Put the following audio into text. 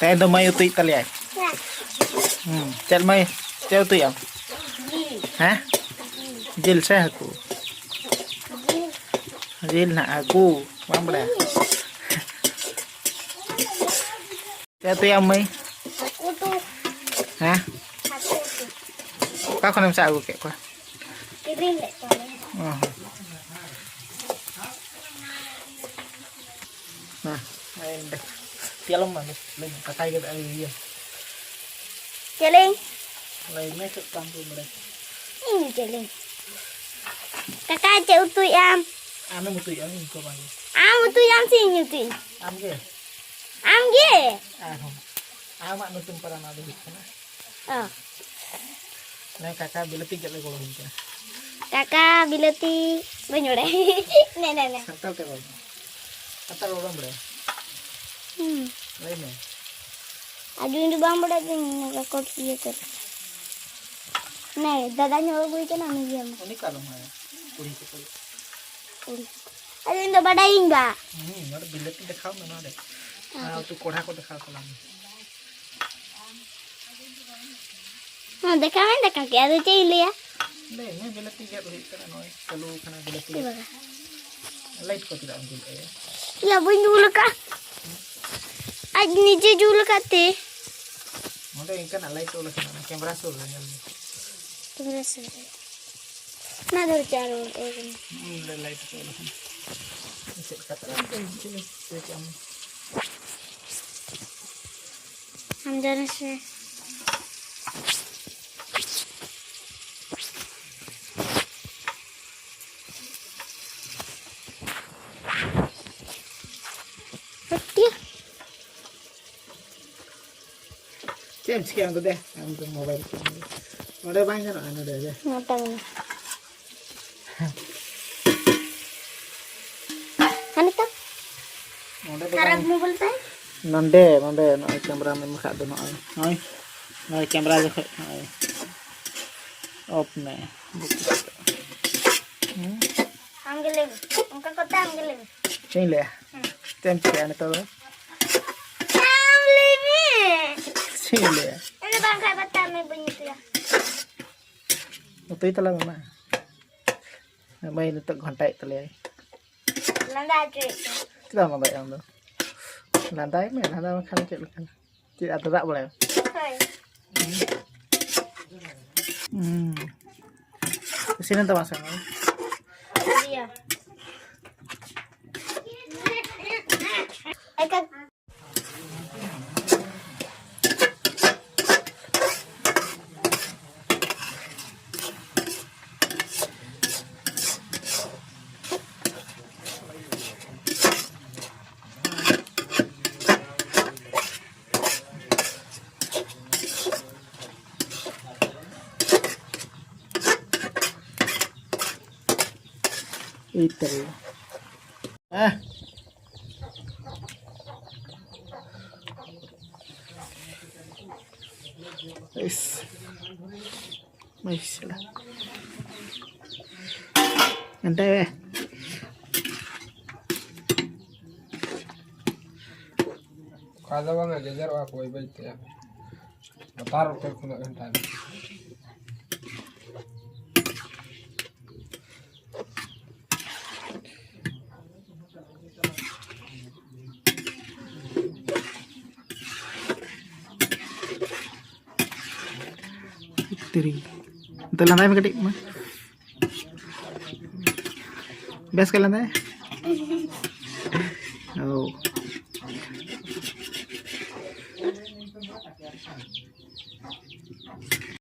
Tay do may utoy talay. Chal may chal utoy am. Hah? Jil saya aku. Jil na aku. Mam bra. Chal utoy am may. Aku tuh. Hah? Aku tuh. Kau kan sa aku kek kwa. Kirim deh soalnya. Oh. Nah, ayo deh. Tialom mah, lain kakai gitu ayo. Celing. Lain masuk kampung mereka. Ini celing. Kakak cek utuh am. Anu mutu ya ini kau panggil. Am utuh am sih nyutuh. Am ke? Am ge. Anu. Amak nutum para nabi kana. Oh. Nah kakak bila tiga lagi kalau ini. Kakak bileti banyak deh. Nenek. Katal ke bang. Katal orang berapa? Lainnya. Aduh ini bang berat ini rekod dia ter. Nih, dadanya orang gue kan anu dia. Ini kalau mah. Kulit. Aduh ini badai enggak? Ada bila tiga kau mana ada. Nah, tu korang kau dekal kolam. Nah, dekat kayak ada cili ya. Ini bila tiga tu kita noi. Kalau kena bila tiga. Light kau tidak ambil ya. Ya, bunyi dulu kak. Aja नीचे झूल खाते Mungkin ikan light tu lah kena kamera sul lah yang. तुम्हारे से ना दर चारो Light tu lah. Ini kata sini sini. हम जाने से Cem sekian tu deh, untuk mobile. Ada banyak kan ada aja. matang kan itu karab mobil tay Nonde, noi kamera memang kat tu noi kamera je kat. Off ne. हम गेले उनका कता हम गेले Ceng le. Cem sekian tu. हम लेवे Ceng le. ini bang kayak bata me bunyi tu ya Itu itulah mana. Main untuk kontak terlihat. landa aja Kita mau bayar tu. Lantai makan cek lekan. Cek atau tak boleh. hai Sini tu masang. dia kak Itu. Masih. Nanti. Kada bang aja jar aku baik ya. Taruh ke kuna entar. Tiri. Itu lantai mana kedik mah? Best ke lantai? Oh.